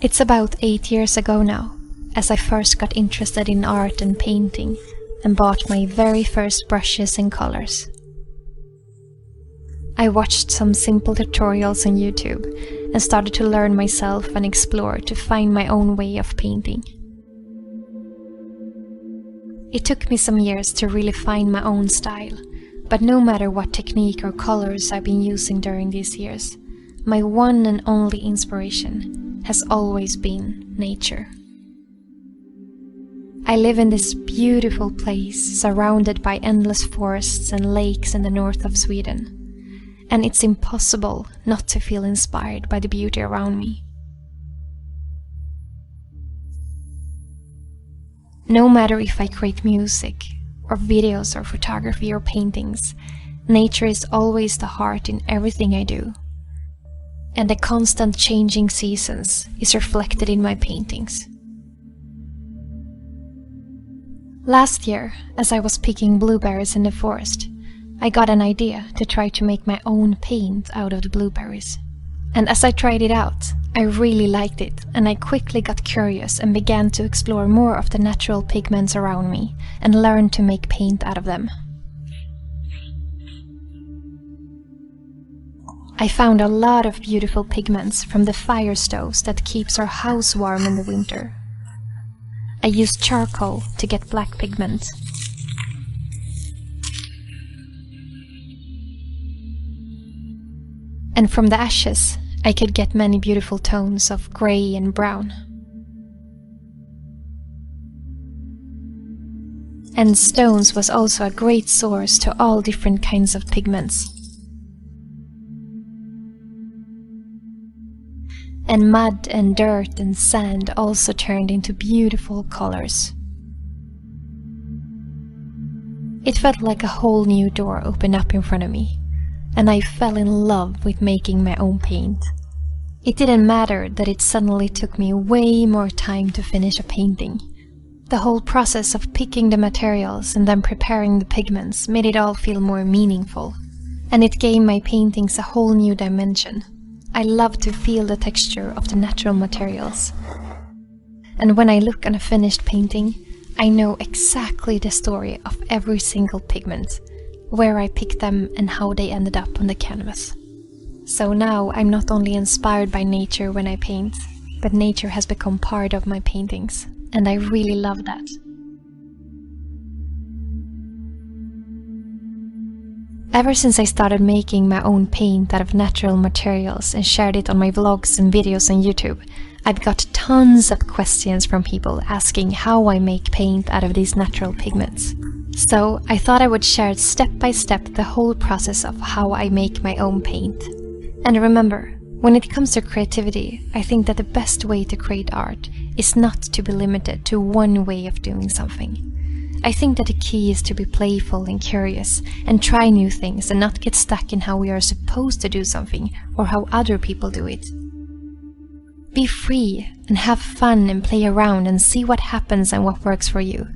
It's about 8 years ago now, as I first got interested in art and painting and bought my very first brushes and colors. I watched some simple tutorials on YouTube and started to learn myself and explore to find my own way of painting. It took me some years to really find my own style, but no matter what technique or colors I've been using during these years, my one and only inspiration has always been nature. I live in this beautiful place surrounded by endless forests and lakes in the north of Sweden, and it's impossible not to feel inspired by the beauty around me. No matter if I create music, or videos, or photography, or paintings, nature is always the heart in everything I do. And the constant changing seasons is reflected in my paintings. Last year, as I was picking blueberries in the forest, I got an idea to try to make my own paint out of the blueberries. And as I tried it out, I really liked it, and I quickly got curious and began to explore more of the natural pigments around me and learn to make paint out of them. I found a lot of beautiful pigments from the fire stoves that keeps our house warm in the winter. I used charcoal to get black pigment. And from the ashes, I could get many beautiful tones of grey and brown. And stones was also a great source to all different kinds of pigments. And mud and dirt and sand also turned into beautiful colors. It felt like a whole new door opened up in front of me, and I fell in love with making my own paint. It didn't matter that it suddenly took me way more time to finish a painting. The whole process of picking the materials and then preparing the pigments made it all feel more meaningful, and it gave my paintings a whole new dimension. I love to feel the texture of the natural materials. And when I look on a finished painting, I know exactly the story of every single pigment, where I picked them and how they ended up on the canvas. So now I'm not only inspired by nature when I paint, but nature has become part of my paintings, and I really love that. Ever since I started making my own paint out of natural materials and shared it on my vlogs and videos on YouTube, I've got tons of questions from people asking how I make paint out of these natural pigments. So I thought I would share step by step the whole process of how I make my own paint. And remember, when it comes to creativity, I think that the best way to create art is not to be limited to one way of doing something. I think that the key is to be playful and curious and try new things and not get stuck in how we are supposed to do something or how other people do it. Be free and have fun and play around and see what happens and what works for you.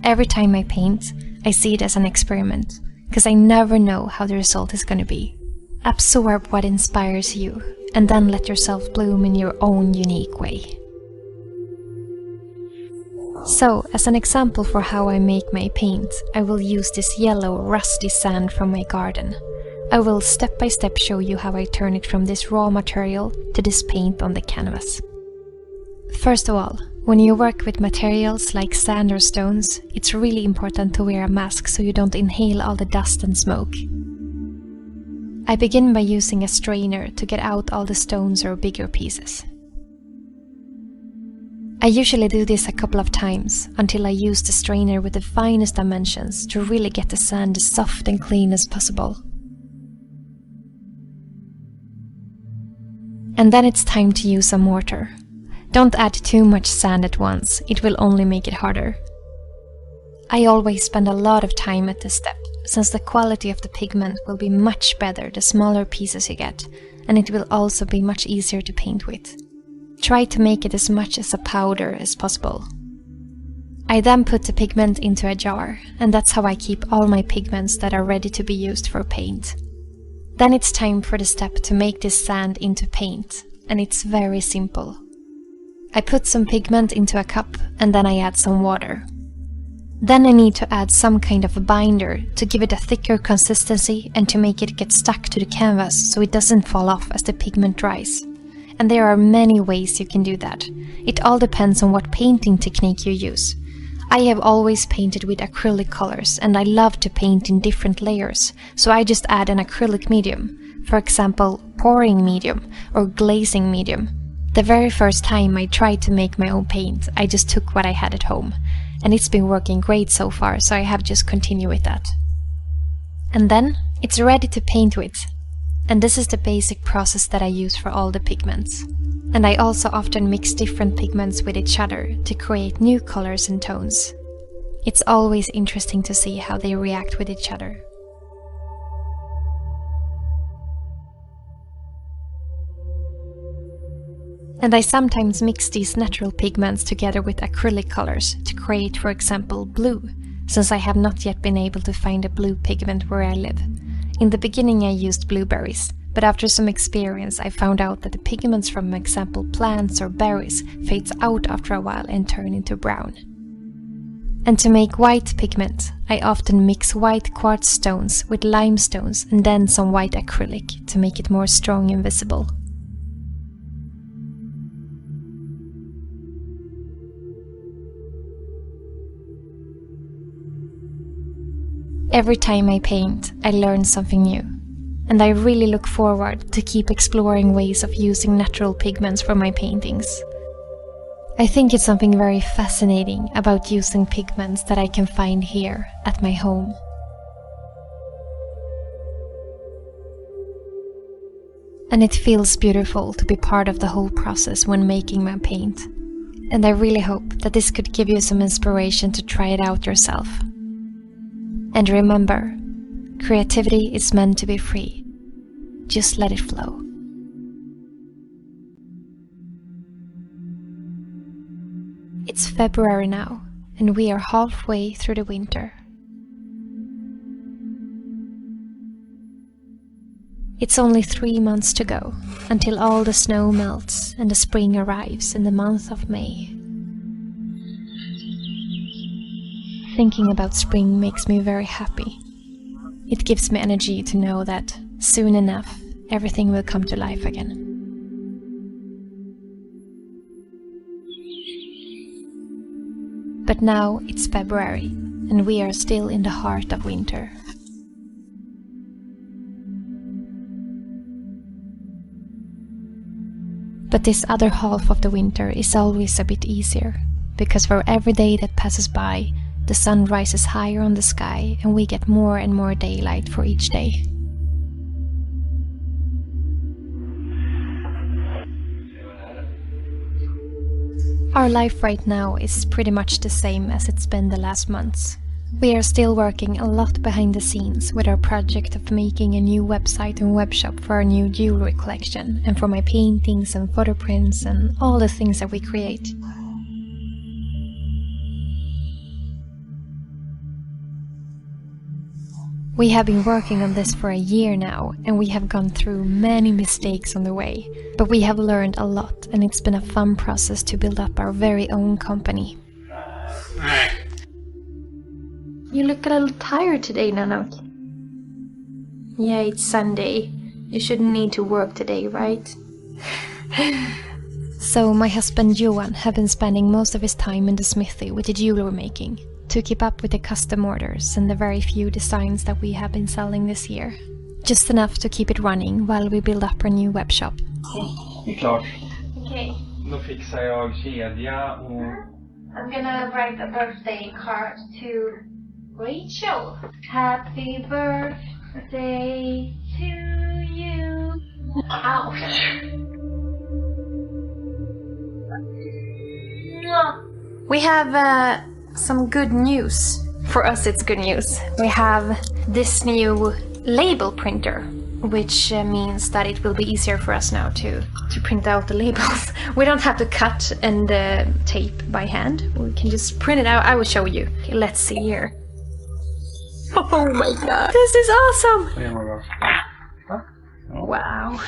Every time I paint, I see it as an experiment, because I never know how the result is going to be. Absorb what inspires you and then let yourself bloom in your own unique way. So, as an example for how I make my paint, I will use this yellow rusty sand from my garden. I will step by step show you how I turn it from this raw material to this paint on the canvas. First of all, when you work with materials like sand or stones, it's really important to wear a mask so you don't inhale all the dust and smoke. I begin by using a strainer to get out all the stones or bigger pieces. I usually do this a couple of times until I use the strainer with the finest dimensions to really get the sand as soft and clean as possible. And then it's time to use a mortar. Don't add too much sand at once, it will only make it harder. I always spend a lot of time at this step, since the quality of the pigment will be much better the smaller pieces you get, and it will also be much easier to paint with. Try to make it as much as a powder as possible. I then put the pigment into a jar, and that's how I keep all my pigments that are ready to be used for paint. Then it's time for the step to make this sand into paint, and it's very simple. I put some pigment into a cup and then I add some water. Then I need to add some kind of a binder to give it a thicker consistency and to make it get stuck to the canvas so it doesn't fall off as the pigment dries. And there are many ways you can do that. It all depends on what painting technique you use. I have always painted with acrylic colors and I love to paint in different layers, so I just add an acrylic medium, for example pouring medium or glazing medium. The very first time I tried to make my own paint, I just took what I had at home. And it's been working great so far, so I have just continued with that. And then it's ready to paint with. And this is the basic process that I use for all the pigments. And I also often mix different pigments with each other to create new colors and tones. It's always interesting to see how they react with each other. And I sometimes mix these natural pigments together with acrylic colors to create, for example, blue, since I have not yet been able to find a blue pigment where I live. In the beginning I used blueberries, but after some experience I found out that the pigments from example plants or berries fades out after a while and turn into brown. And to make white pigment, I often mix white quartz stones with limestones and then some white acrylic to make it more strong and visible. Every time I paint, I learn something new, and I really look forward to keep exploring ways of using natural pigments for my paintings. I think it's something very fascinating about using pigments that I can find here at my home. And it feels beautiful to be part of the whole process when making my paint. And I really hope that this could give you some inspiration to try it out yourself. And remember, creativity is meant to be free. Just let it flow. It's February now, and we are halfway through the winter. It's only 3 months to go, until all the snow melts and the spring arrives in the month of May. Thinking about spring makes me very happy. It gives me energy to know that soon enough everything will come to life again. But now it's February and we are still in the heart of winter. But this other half of the winter is always a bit easier, because for every day that passes by, the sun rises higher on the sky and we get more and more daylight for each day. Our life right now is pretty much the same as it's been the last months. We are still working a lot behind the scenes with our project of making a new website and webshop for our new jewelry collection and for my paintings and photo prints and all the things that we create. We have been working on this for a year now, and we have gone through many mistakes on the way, but we have learned a lot and it's been a fun process to build up our very own company. You look a little tired today, NึNG. Yeah, it's Sunday. You shouldn't need to work today, right? So my husband Johan have been spending most of his time in the smithy with the jewelry making, to keep up with the custom orders and the very few designs that we have been selling this year. Just enough to keep it running while we build up our new webshop. Det är klart. Okay. Då fixar jag kedja och... I'm gonna write a birthday card to Rachel. Happy birthday to you. Ouch. We have some good news. For us it's good news. We have this new label printer, which means that it will be easier for us now to print out the labels. We don't have to cut and tape by hand. We can just print it out. I will show you. Okay, let's see here. Oh my god. This is awesome! Wow.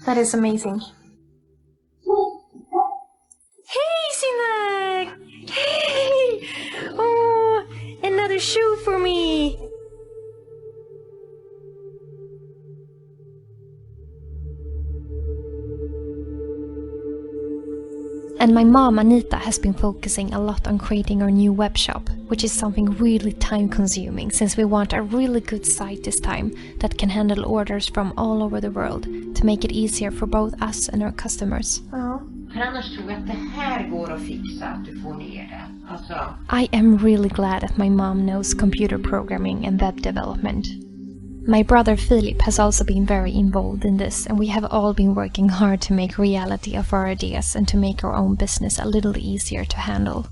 That is amazing. And my mom, Anita, has been focusing a lot on creating our new web shop, which is something really time-consuming since we want a really good site this time that can handle orders from all over the world to make it easier for both us and our customers. Ja, för annars tror jag att det här går att fixa, att du får ner det. Alltså... I am really glad that my mom knows computer programming and web development. My brother Philip has also been very involved in this, and we have all been working hard to make reality of our ideas and to make our own business a little easier to handle.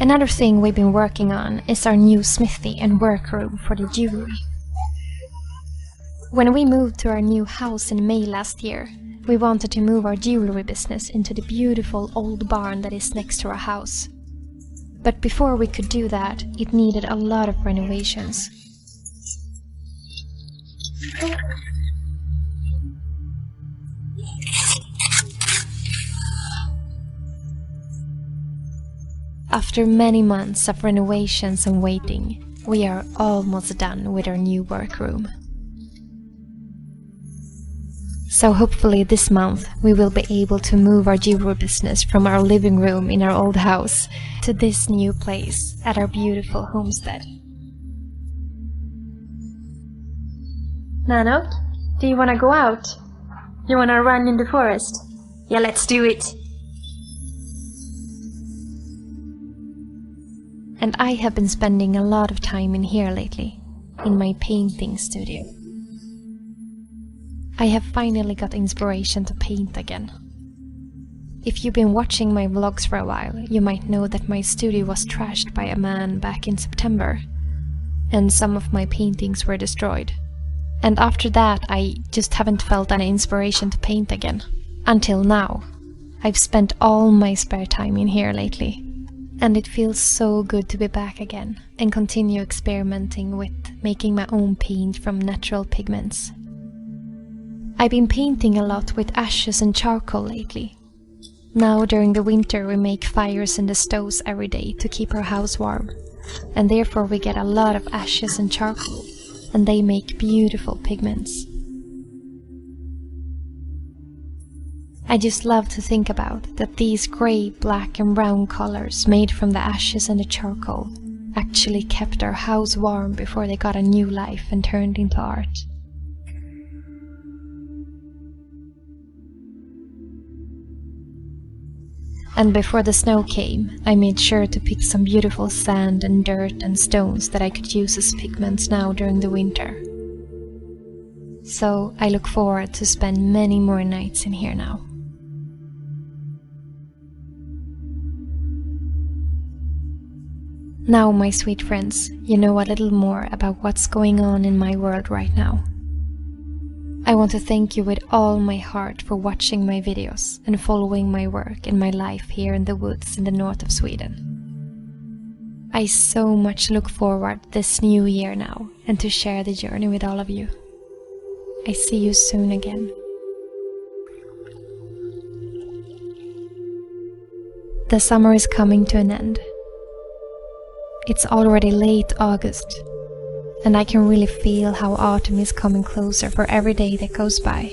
Another thing we've been working on is our new smithy and workroom for the jewelry. When we moved to our new house in May last year, we wanted to move our jewelry business into the beautiful old barn that is next to our house. But before we could do that, it needed a lot of renovations. After many months of renovations and waiting, we are almost done with our new workroom. So hopefully this month we will be able to move our jewelry business from our living room in our old house to this new place at our beautiful homestead. Nano, do you want to go out? You want to run in the forest? Yeah, let's do it! And I have been spending a lot of time in here lately, in my painting studio. I have finally got inspiration to paint again. If you've been watching my vlogs for a while, you might know that my studio was trashed by a man back in September, and some of my paintings were destroyed. And after that, I just haven't felt any inspiration to paint again. Until now. I've spent all my spare time in here lately. And it feels so good to be back again and continue experimenting with making my own paint from natural pigments. I've been painting a lot with ashes and charcoal lately. Now during the winter we make fires in the stoves every day to keep our house warm, and therefore we get a lot of ashes and charcoal, and they make beautiful pigments. I just love to think about that these grey, black and brown colors made from the ashes and the charcoal actually kept our house warm before they got a new life and turned into art. And before the snow came, I made sure to pick some beautiful sand and dirt and stones that I could use as pigments now during the winter. So I look forward to spend many more nights in here now. Now, my sweet friends, you know a little more about what's going on in my world right now. I want to thank you with all my heart for watching my videos and following my work and my life here in the woods in the north of Sweden. I so much look forward this new year now and to share the journey with all of you. I see you soon again. The summer is coming to an end. It's already late August, and I can really feel how autumn is coming closer for every day that goes by.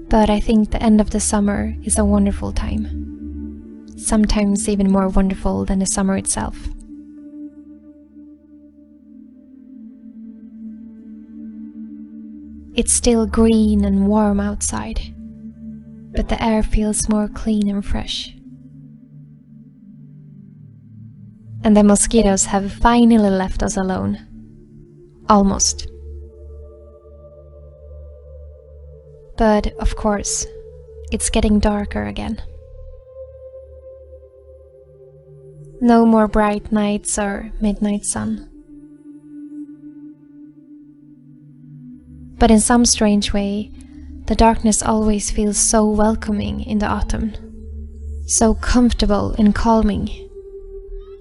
But I think the end of the summer is a wonderful time. Sometimes even more wonderful than the summer itself. It's still green and warm outside, but the air feels more clean and fresh. And the mosquitoes have finally left us alone. Almost. But, of course, it's getting darker again. No more bright nights or midnight sun. But in some strange way, the darkness always feels so welcoming in the autumn. So comfortable and calming.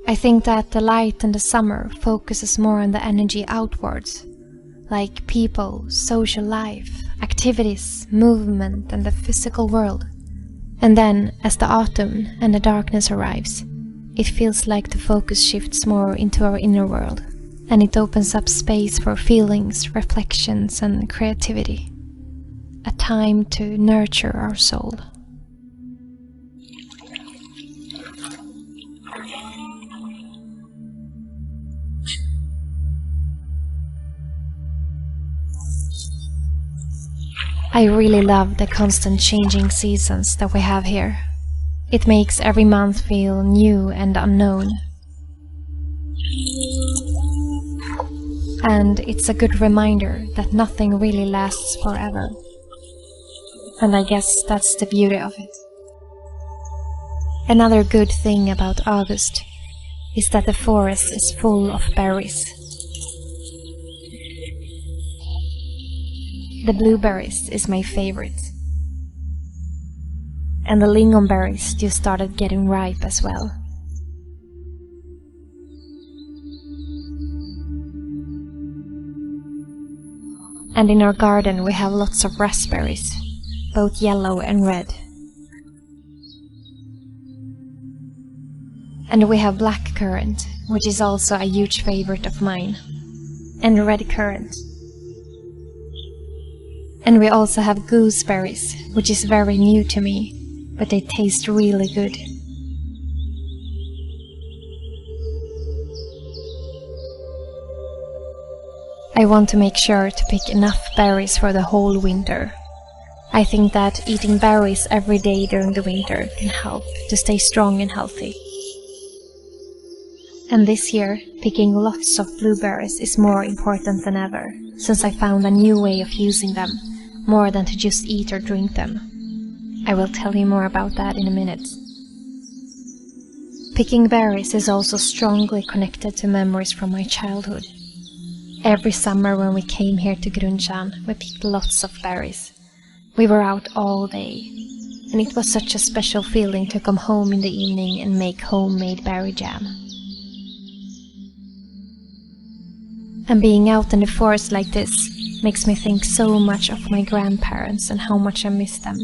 I think that the light in the summer focuses more on the energy outwards, like people, social life, activities, movement and the physical world. And then, as the autumn and the darkness arrives, it feels like the focus shifts more into our inner world, and it opens up space for feelings, reflections, and creativity. A time to nurture our soul. I really love the constant changing seasons that we have here. It makes every month feel new and unknown. And it's a good reminder that nothing really lasts forever. And I guess that's the beauty of it. Another good thing about August is that the forest is full of berries. The blueberries is my favorite. And the lingonberries just started getting ripe as well. And in our garden we have lots of raspberries, both yellow and red. And we have black currant, which is also a huge favorite of mine, and red currant. And we also have gooseberries, which is very new to me, but they taste really good. I want to make sure to pick enough berries for the whole winter. I think that eating berries every day during the winter can help to stay strong and healthy. And this year, picking lots of blueberries is more important than ever, since I found a new way of using them, more than to just eat or drink them. I will tell you more about that in a minute. Picking berries is also strongly connected to memories from my childhood. Every summer when we came here to Grundtjärn, we picked lots of berries. We were out all day, and it was such a special feeling to come home in the evening and make homemade berry jam. And being out in the forest like this makes me think so much of my grandparents and how much I miss them.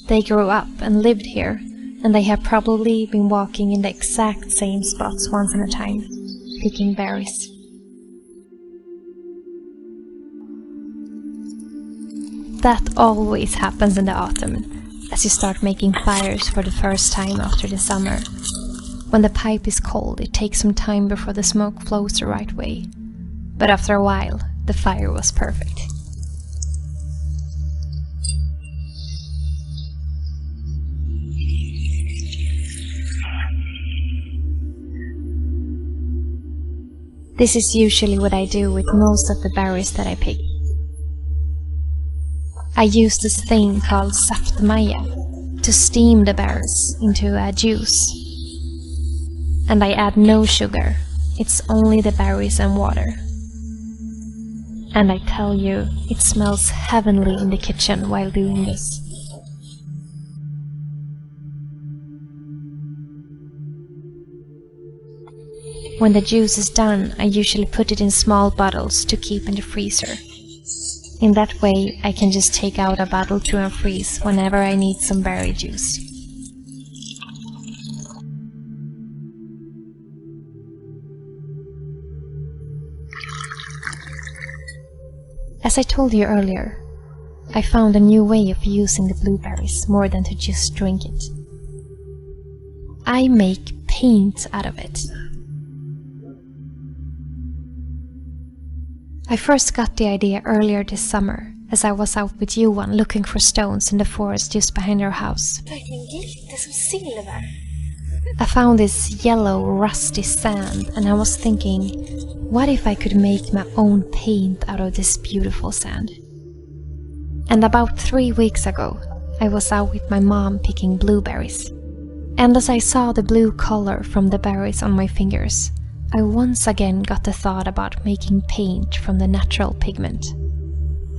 They grew up and lived here, and they have probably been walking in the exact same spots once in a time, picking berries. That always happens in the autumn, as you start making fires for the first time after the summer. When the pipe is cold, it takes some time before the smoke flows the right way. But after a while, the fire was perfect. This is usually what I do with most of the berries that I pick. I use this thing called saftmaja to steam the berries into a juice. And I add no sugar, it's only the berries and water. And I tell you, it smells heavenly in the kitchen while doing this. When the juice is done, I usually put it in small bottles to keep in the freezer. In that way, I can just take out a bottle to unfreeze whenever I need some berry juice. As I told you earlier, I found a new way of using the blueberries more than to just drink it. I make paint out of it. I first got the idea earlier this summer, as I was out with Johan looking for stones in the forest just behind our house. I found this yellow, rusty sand, and I was thinking, what if I could make my own paint out of this beautiful sand? And about 3 weeks ago, I was out with my mom picking blueberries. And as I saw the blue color from the berries on my fingers, I once again got the thought about making paint from the natural pigment.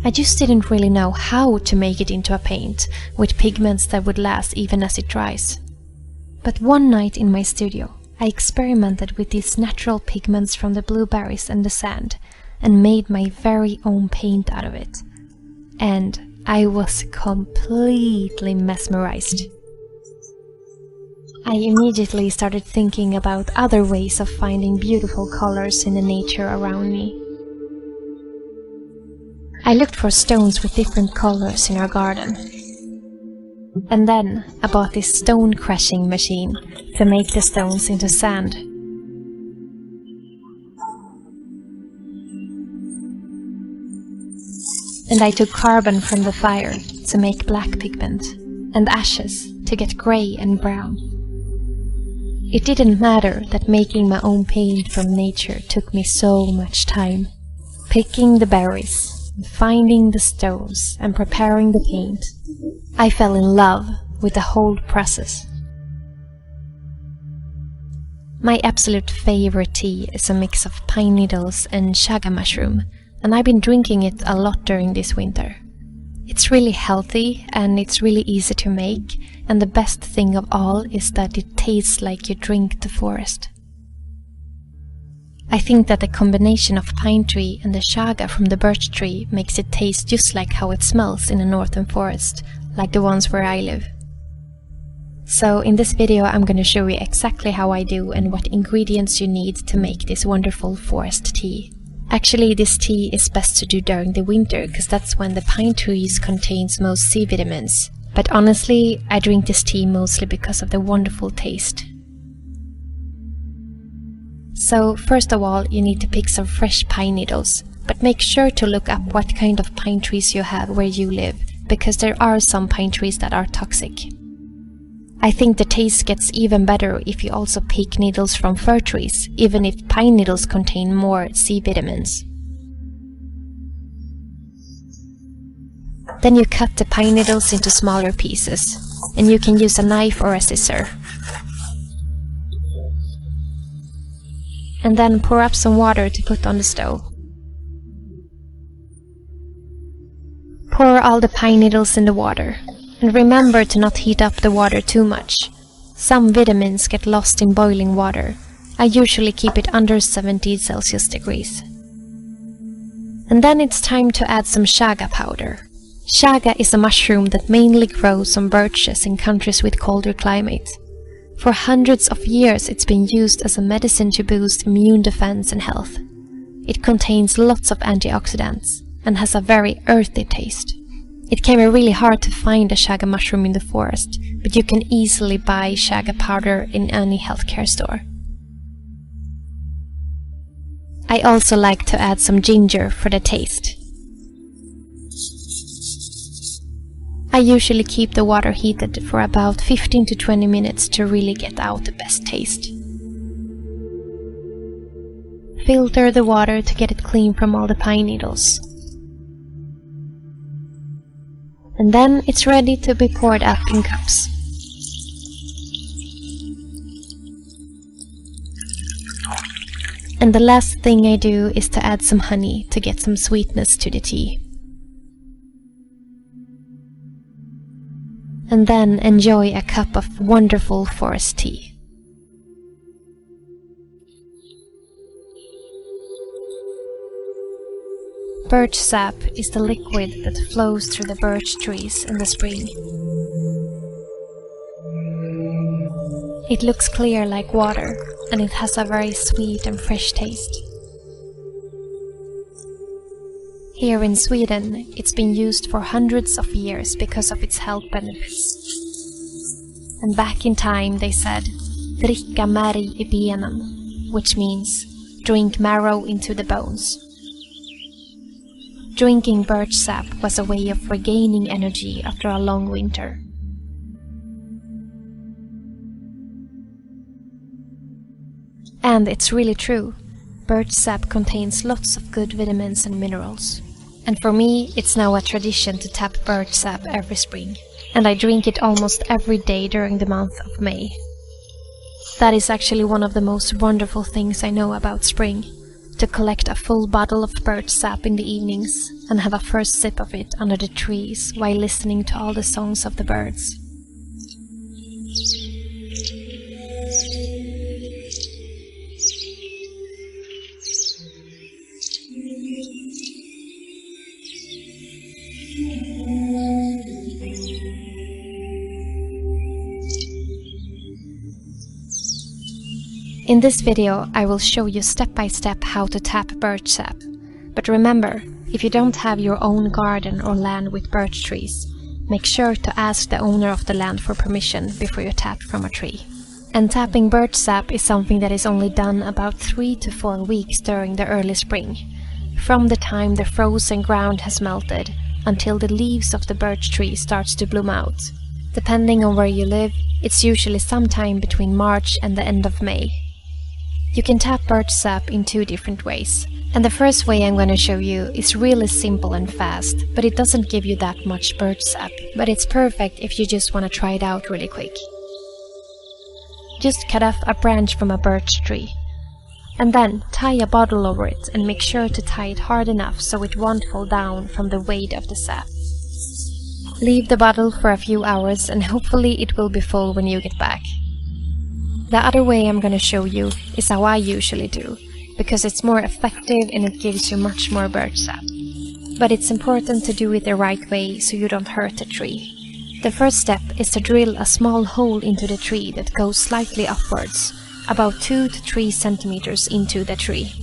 I just didn't really know how to make it into a paint with pigments that would last even as it dries. But one night in my studio, I experimented with these natural pigments from the blueberries and the sand and made my very own paint out of it. And I was completely mesmerized. I immediately started thinking about other ways of finding beautiful colors in the nature around me. I looked for stones with different colors in our garden. And then I bought this stone crushing machine to make the stones into sand. And I took carbon from the fire to make black pigment, and ashes to get grey and brown. It didn't matter that making my own paint from nature took me so much time. Picking the berries, finding the stones, and preparing the paint. I fell in love with the whole process. My absolute favorite tea is a mix of pine needles and chaga mushroom, and I've been drinking it a lot during this winter. It's really healthy and it's really easy to make, and the best thing of all is that it tastes like you drink the forest. I think that the combination of pine tree and the chaga from the birch tree makes it taste just like how it smells in a northern forest, like the ones where I live. So in this video I'm going to show you exactly how I do and what ingredients you need to make this wonderful forest tea. Actually, this tea is best to do during the winter, because that's when the pine trees contains most C vitamins. But honestly, I drink this tea mostly because of the wonderful taste. So first of all, you need to pick some fresh pine needles, but make sure to look up what kind of pine trees you have where you live, because there are some pine trees that are toxic. I think the taste gets even better if you also pick needles from fir trees, even if pine needles contain more C vitamins. Then you cut the pine needles into smaller pieces, and you can use a knife or a scissor. And then pour up some water to put on the stove. Pour all the pine needles in the water. And remember to not heat up the water too much. Some vitamins get lost in boiling water. I usually keep it under 70 Celsius degrees. And then it's time to add some chaga powder. Chaga is a mushroom that mainly grows on birches in countries with colder climate. For hundreds of years it's been used as a medicine to boost immune defense and health. It contains lots of antioxidants and has a very earthy taste. It can be really hard to find a chaga mushroom in the forest, but you can easily buy chaga powder in any healthcare store. I also like to add some ginger for the taste. I usually keep the water heated for about 15 to 20 minutes to really get out the best taste. Filter the water to get it clean from all the pine needles. And then it's ready to be poured up in cups. And the last thing I do is to add some honey to get some sweetness to the tea. And then enjoy a cup of wonderful forest tea. Birch sap is the liquid that flows through the birch trees in the spring. It looks clear like water, and it has a very sweet and fresh taste. Here in Sweden, it's been used for hundreds of years because of its health benefits. And back in time they said, "Dricka märg i benen," which means, drink marrow into the bones. Drinking birch sap was a way of regaining energy after a long winter. And it's really true. Birch sap contains lots of good vitamins and minerals. And for me, it's now a tradition to tap birch sap every spring. And I drink it almost every day during the month of May. That is actually one of the most wonderful things I know about spring. To collect a full bottle of birch sap in the evenings and have a first sip of it under the trees while listening to all the songs of the birds. In this video, I will show you step by step how to tap birch sap. But remember, if you don't have your own garden or land with birch trees, make sure to ask the owner of the land for permission before you tap from a tree. And tapping birch sap is something that is only done about 3 to 4 weeks during the early spring, from the time the frozen ground has melted until the leaves of the birch tree starts to bloom out. Depending on where you live, it's usually sometime between March and the end of May. You can tap birch sap in 2 different ways. And the first way I'm going to show you is really simple and fast, but it doesn't give you that much birch sap, but it's perfect if you just want to try it out really quick. Just cut off a branch from a birch tree, and then tie a bottle over it and make sure to tie it hard enough so it won't fall down from the weight of the sap. Leave the bottle for a few hours and hopefully it will be full when you get back. The other way I'm going to show you is how I usually do, because it's more effective and it gives you much more birch sap. But it's important to do it the right way so you don't hurt the tree. The first step is to drill a small hole into the tree that goes slightly upwards, about 2 to 3 centimeters into the tree.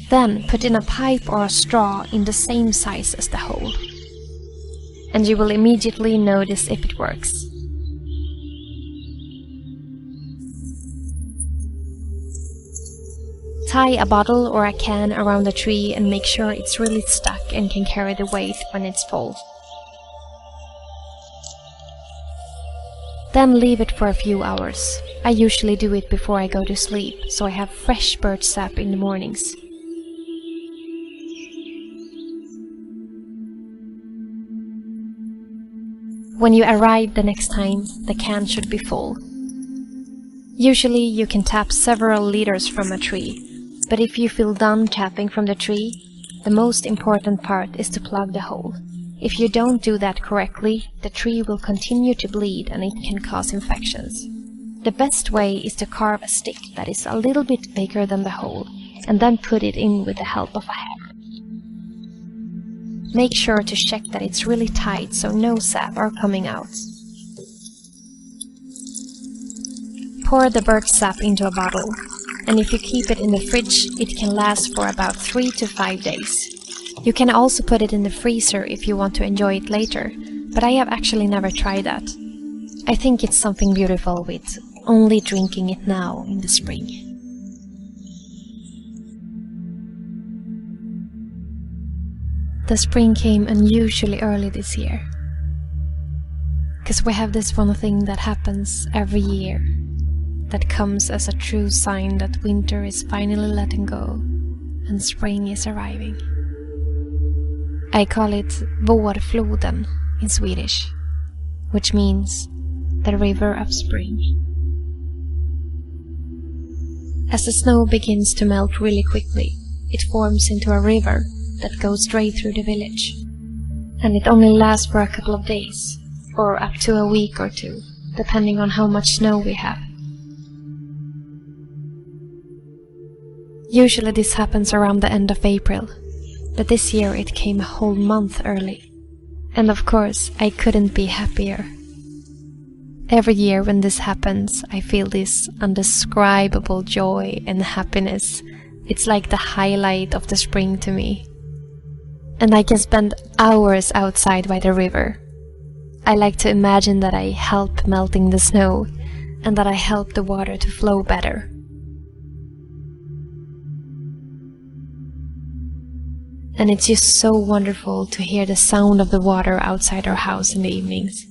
Then put in a pipe or a straw in the same size as the hole. And you will immediately notice if it works. Tie a bottle or a can around the tree and make sure it's really stuck and can carry the weight when it's full. Then leave it for a few hours. I usually do it before I go to sleep, so I have fresh birch sap in the mornings. When you arrive the next time, the can should be full. Usually you can tap several liters from a tree, but if you feel done tapping from the tree, the most important part is to plug the hole. If you don't do that correctly, the tree will continue to bleed and it can cause infections. The best way is to carve a stick that is a little bit bigger than the hole, and then put it in with the help of a hammer. Make sure to check that it's really tight so no sap are coming out. Pour the birch sap into a bottle, and if you keep it in the fridge, it can last for about 3 to 5 days. You can also put it in the freezer if you want to enjoy it later, but I have actually never tried that. I think it's something beautiful with only drinking it now in the spring. The spring came unusually early this year, because we have this one thing that happens every year that comes as a true sign that winter is finally letting go and spring is arriving. I call it vårfloden in Swedish, which means the river of spring. As the snow begins to melt really quickly, it forms into a river that goes straight through the village. And it only lasts for a couple of days, or up to a week or 2, depending on how much snow we have. Usually this happens around the end of April, but this year it came a whole month early. And of course, I couldn't be happier. Every year when this happens, I feel this undescribable joy and happiness. It's like the highlight of the spring to me. And I can spend hours outside by the river. I like to imagine that I help melting the snow and that I help the water to flow better. And it's just so wonderful to hear the sound of the water outside our house in the evenings.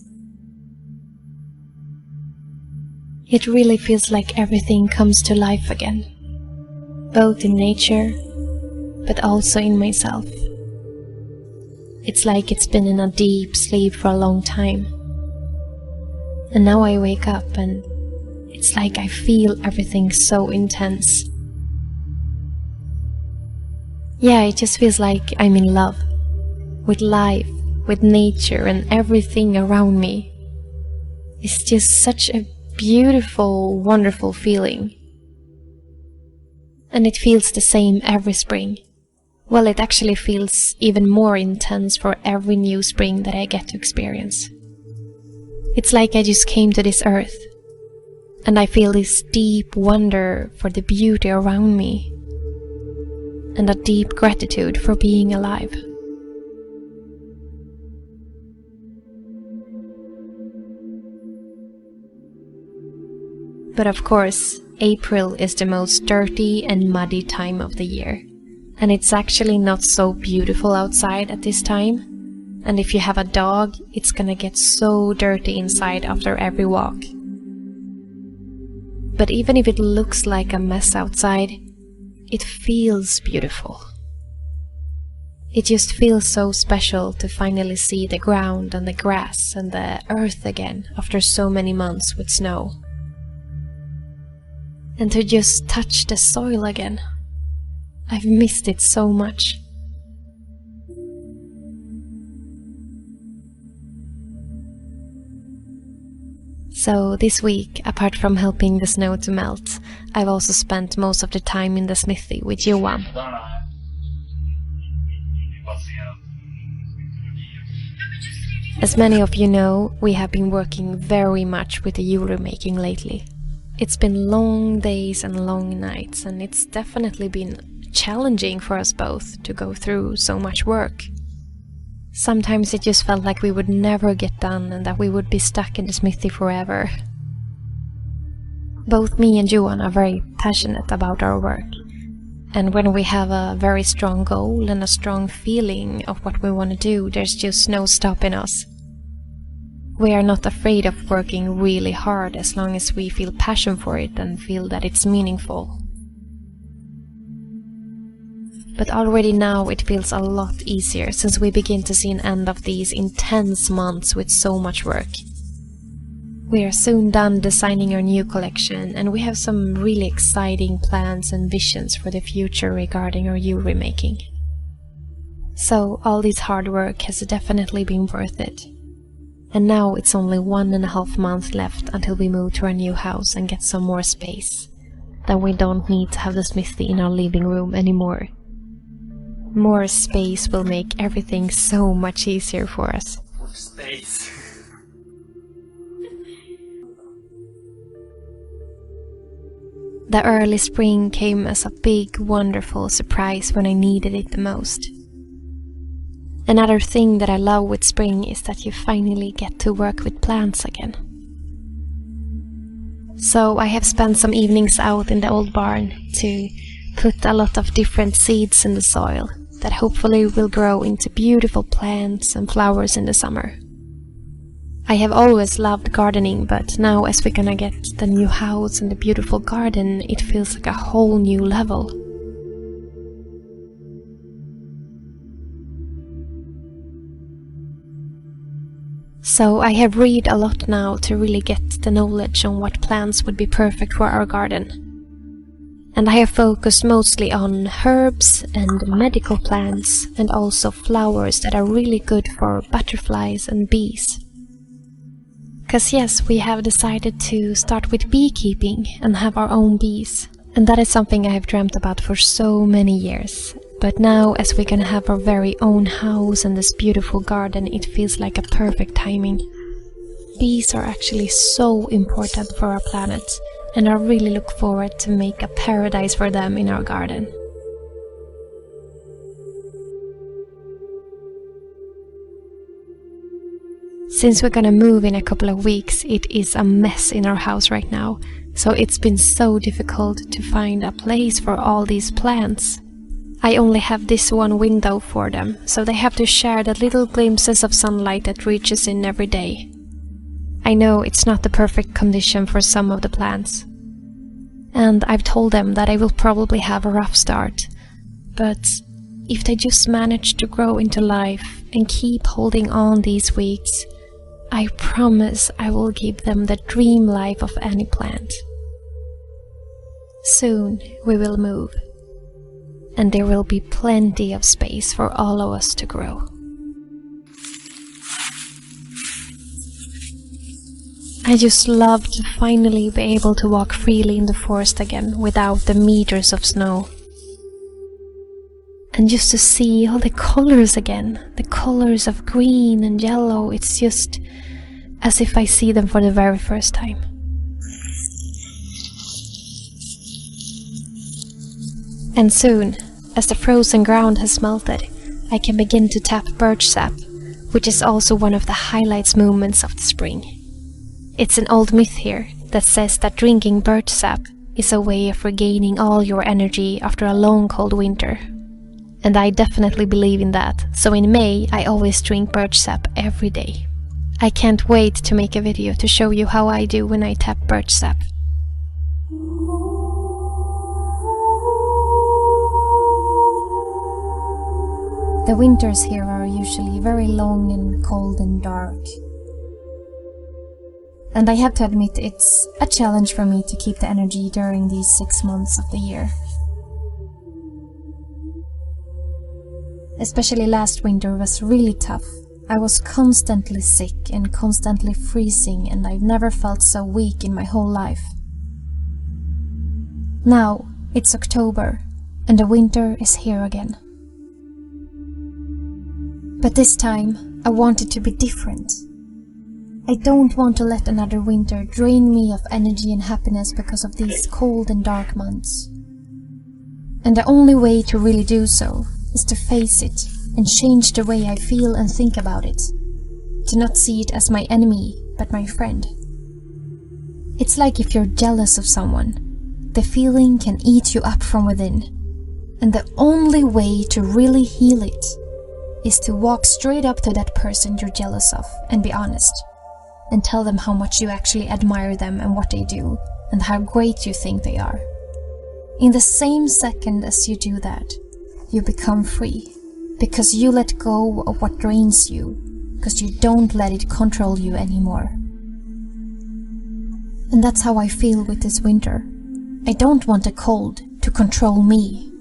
It really feels like everything comes to life again, both in nature, but also in myself. It's like it's been in a deep sleep for a long time. And now I wake up and it's like I feel everything so intense. Yeah, it just feels like I'm in love with life, with nature and everything around me. It's just such a beautiful, wonderful feeling. And it feels the same every spring. Well, it actually feels even more intense for every new spring that I get to experience. It's like I just came to this earth, And I feel this deep wonder for the beauty around me, and a deep gratitude for being alive. But of course, April is the most dirty and muddy time of the year, and it's actually not so beautiful outside at this time. And if you have a dog, it's gonna get so dirty inside after every walk. But even if it looks like a mess outside, it feels beautiful. It just feels so special to finally see the ground and the grass and the earth again after so many months with snow. And to just touch the soil again. I've missed it so much. So this week, apart from helping the snow to melt, I've also spent most of the time in the smithy with Johan. As many of you know, we have been working very much with the jewelry making lately. It's been long days and long nights, and it's definitely been challenging for us both to go through so much work. Sometimes it just felt like we would never get done and that we would be stuck in the smithy forever. Both me and Johan are very passionate about our work, and when we have a very strong goal and a strong feeling of what we want to do, there's just no stopping us. We are not afraid of working really hard as long as we feel passion for it and feel that it's meaningful. But already now it feels a lot easier since we begin to see an end of these intense months with so much work. We are soon done designing our new collection, and we have some really exciting plans and visions for the future regarding our jewelry making. So all this hard work has definitely been worth it. And now it's only 1.5 months left until we move to our new house and get some more space. Then we don't need to have the smithy in our living room anymore. More space will make everything so much easier for us. Space. The early spring came as a big, wonderful surprise when I needed it the most. Another thing that I love with spring is that you finally get to work with plants again. So I have spent some evenings out in the old barn to put a lot of different seeds in the soil that hopefully will grow into beautiful plants and flowers in the summer. I have always loved gardening, but now as we're gonna get the new house and the beautiful garden, it feels like a whole new level. So I have read a lot now to really get the knowledge on what plants would be perfect for our garden. And I have focused mostly on herbs and medical plants, and also flowers that are really good for butterflies and bees. Because yes, we have decided to start with beekeeping and have our own bees. And that is something I have dreamt about for so many years. But now, as we're gonna have our very own house and this beautiful garden, it feels like a perfect timing. Bees are actually so important for our planet, and I really look forward to make a paradise for them in our garden. Since we're gonna move in a couple of weeks, it is a mess in our house right now, so it's been so difficult to find a place for all these plants. I only have this one window for them, so they have to share the little glimpses of sunlight that reaches in every day. I know it's not the perfect condition for some of the plants, and I've told them that I will probably have a rough start, but if they just manage to grow into life and keep holding on these weeks, I promise I will give them the dream life of any plant. Soon we will move, and there will be plenty of space for all of us to grow. I just love to finally be able to walk freely in the forest again without the meters of snow. And just to see all the colors again, the colors of green and yellow, it's just as if I see them for the very first time. And soon, as the frozen ground has melted, I can begin to tap birch sap, which is also one of the highlights moments of the spring. It's an old myth here that says that drinking birch sap is a way of regaining all your energy after a long cold winter. And I definitely believe in that, so in May I always drink birch sap every day. I can't wait to make a video to show you how I do when I tap birch sap. The winters here are usually very long and cold and dark. And I have to admit it's a challenge for me to keep the energy during these 6 months of the year. Especially last winter was really tough. I was constantly sick and constantly freezing, and I've never felt so weak in my whole life. Now it's October and the winter is here again. But this time I want it to be different. I don't want to let another winter drain me of energy and happiness because of these cold and dark months. And the only way to really do so is to face it and change the way I feel and think about it. To not see it as my enemy, but my friend. It's like if you're jealous of someone, the feeling can eat you up from within. And the only way to really heal it is to walk straight up to that person you're jealous of and be honest. And tell them how much you actually admire them and what they do, and how great you think they are. In the same second as you do that, you become free, because you let go of what drains you, because you don't let it control you anymore. And that's how I feel with this winter. I don't want the cold to control me.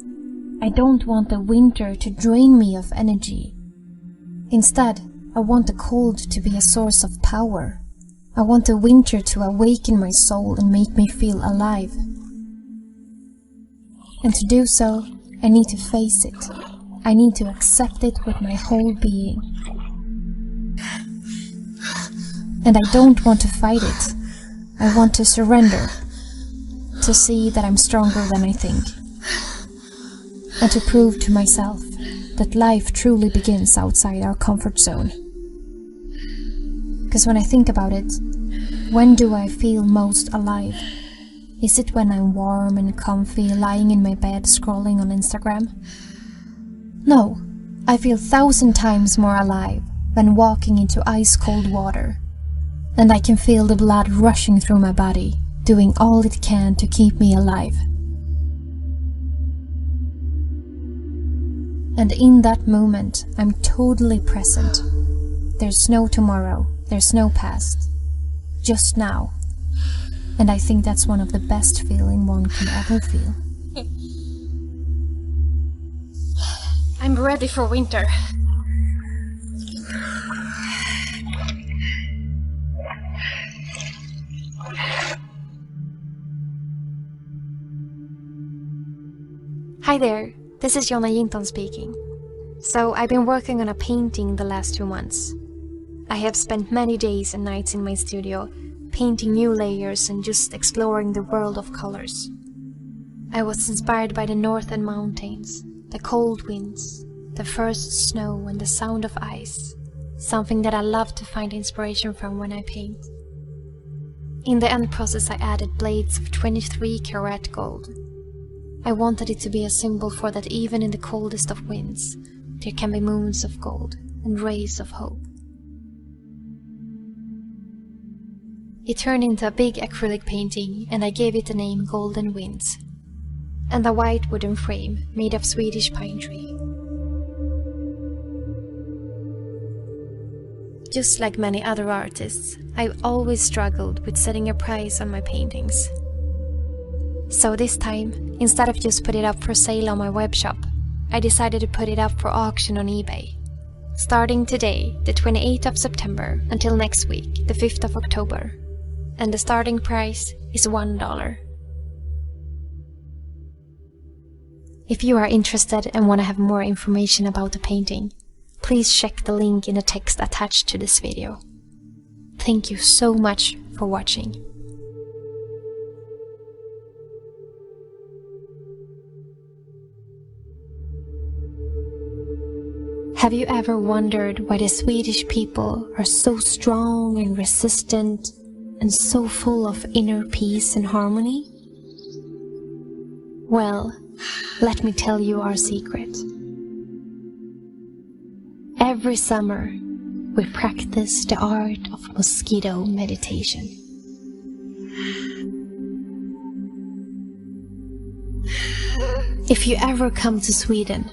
I don't want the winter to drain me of energy. Instead, I want the cold to be a source of power. I want the winter to awaken my soul and make me feel alive. And to do so, I need to face it. I need to accept it with my whole being. And I don't want to fight it. I want to surrender. To see that I'm stronger than I think. And to prove to myself that life truly begins outside our comfort zone. Because when I think about it, when do I feel most alive? Is it when I'm warm and comfy lying in my bed scrolling on Instagram? No, I feel 1,000 times more alive when walking into ice-cold water. And I can feel the blood rushing through my body, doing all it can to keep me alive. And in that moment, I'm totally present. There's no tomorrow, there's no past. Just now. And I think that's one of the best feelings one can ever feel. I'm ready for winter. Hi there, this is Jonna Jinton speaking. So I've been working on a painting the last 2 months. I have spent many days and nights in my studio, painting new layers and just exploring the world of colors. I was inspired by the northern mountains, the cold winds, the first snow and the sound of ice, something that I love to find inspiration from when I paint. In the end process I added blades of 23 karat gold. I wanted it to be a symbol for that even in the coldest of winds, there can be moments of gold and rays of hope. It turned into a big acrylic painting and I gave it the name Golden Winds, and a white wooden frame made of Swedish pine tree. Just like many other artists, I've always struggled with setting a price on my paintings. So this time, instead of just put it up for sale on my webshop, I decided to put it up for auction on eBay. Starting today, the 28th of September, until next week, the 5th of October. And the starting price is $1. If you are interested and want to have more information about the painting, please check the link in the text attached to this video. Thank you so much for watching. Have you ever wondered why the Swedish people are so strong and resistant and so full of inner peace and harmony? Well, let me tell you our secret. Every summer, we practice the art of mosquito meditation. If you ever come to Sweden,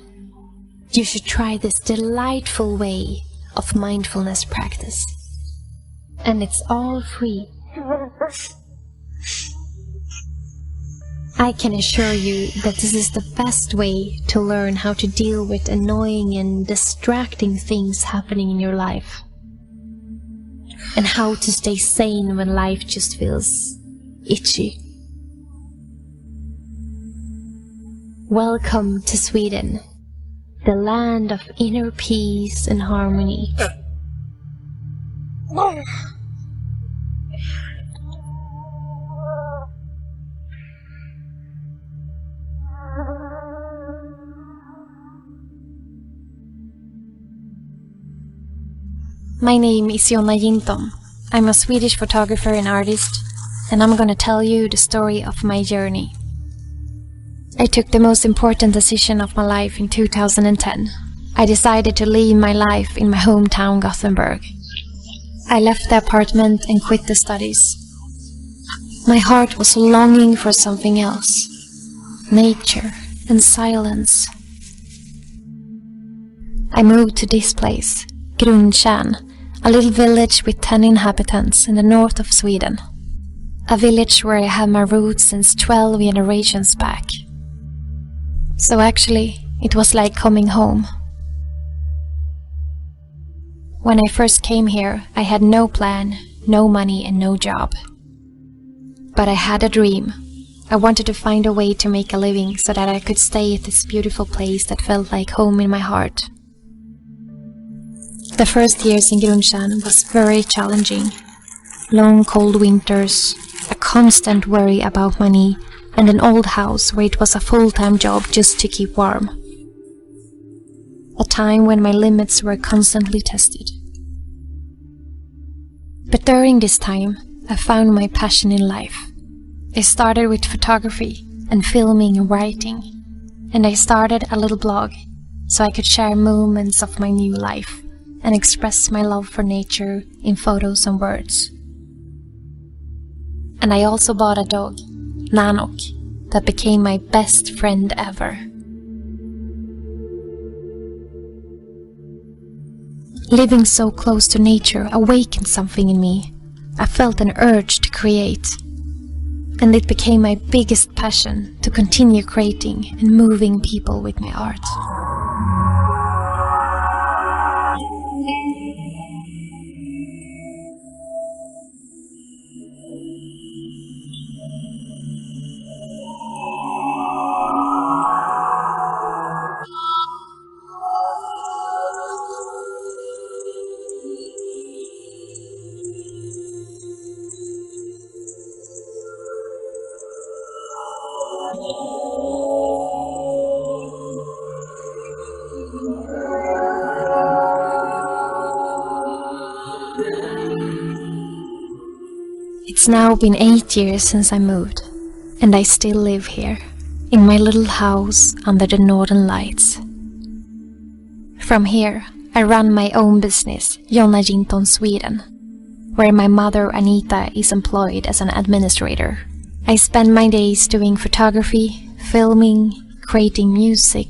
you should try this delightful way of mindfulness practice. And it's all free. I can assure you that this is the best way to learn how to deal with annoying and distracting things happening in your life. And how to stay sane when life just feels itchy. Welcome to Sweden, the land of inner peace and harmony. My name is Jonna Jinton. I'm a Swedish photographer and artist, and I'm gonna tell you the story of my journey. I took the most important decision of my life in 2010. I decided to leave my life in my hometown Gothenburg. I left the apartment and quit the studies. My heart was longing for something else. Nature and silence. I moved to this place, Giản, a little village with 10 inhabitants in the north of Sweden. A village where I have my roots since 12 generations back. So actually, it was like coming home. When I first came here, I had no plan, no money and no job. But I had a dream. I wanted to find a way to make a living so that I could stay at this beautiful place that felt like home in my heart. The first years in Giản was very challenging. Long cold winters, a constant worry about money, and an old house where it was a full-time job just to keep warm. A time when my limits were constantly tested. But during this time, I found my passion in life. I started with photography and filming and writing, and I started a little blog so I could share moments of my new life and express my love for nature in photos and words. And I also bought a dog, NÄNG, that became my best friend ever. Living so close to nature awakened something in me. I felt an urge to create. And it became my biggest passion to continue creating and moving people with my art. It's now been 8 years since I moved, and I still live here, in my little house under the northern lights. From here, I run my own business, Jonna Jinton Sweden, where my mother Anita is employed as an administrator. I spend my days doing photography, filming, creating music,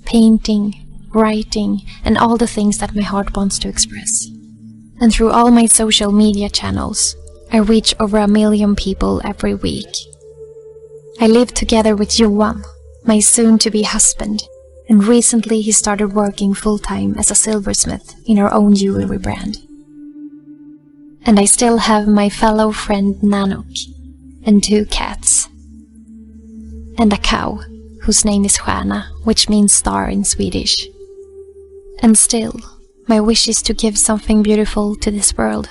painting, writing, and all the things that my heart wants to express. And through all my social media channels, I reach over 1 million people every week. I live together with Johan, my soon-to-be husband, and recently he started working full-time as a silversmith in our own jewelry brand. And I still have my fellow friend NÄNG, and 2 cats, and a cow, whose name is Stjärna, which means star in Swedish. And still, my wish is to give something beautiful to this world.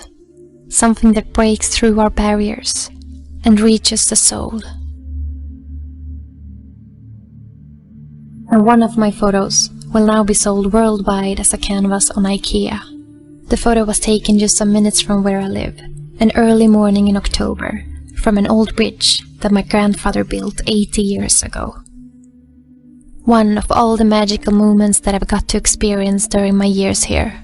Something that breaks through our barriers and reaches the soul. And one of my photos will now be sold worldwide as a canvas on IKEA. The photo was taken just some minutes from where I live, an early morning in October, from an old bridge that my grandfather built 80 years ago. One of all the magical moments that I've got to experience during my years here.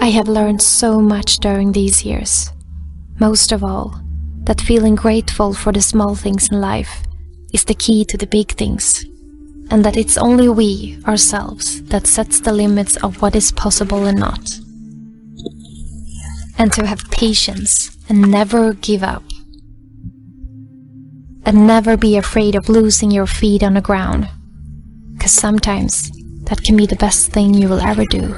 I have learned so much during these years. Most of all, that feeling grateful for the small things in life is the key to the big things, and that it's only we, ourselves, that sets the limits of what is possible and not. And to have patience and never give up. And never be afraid of losing your feet on the ground, 'cause sometimes that can be the best thing you will ever do.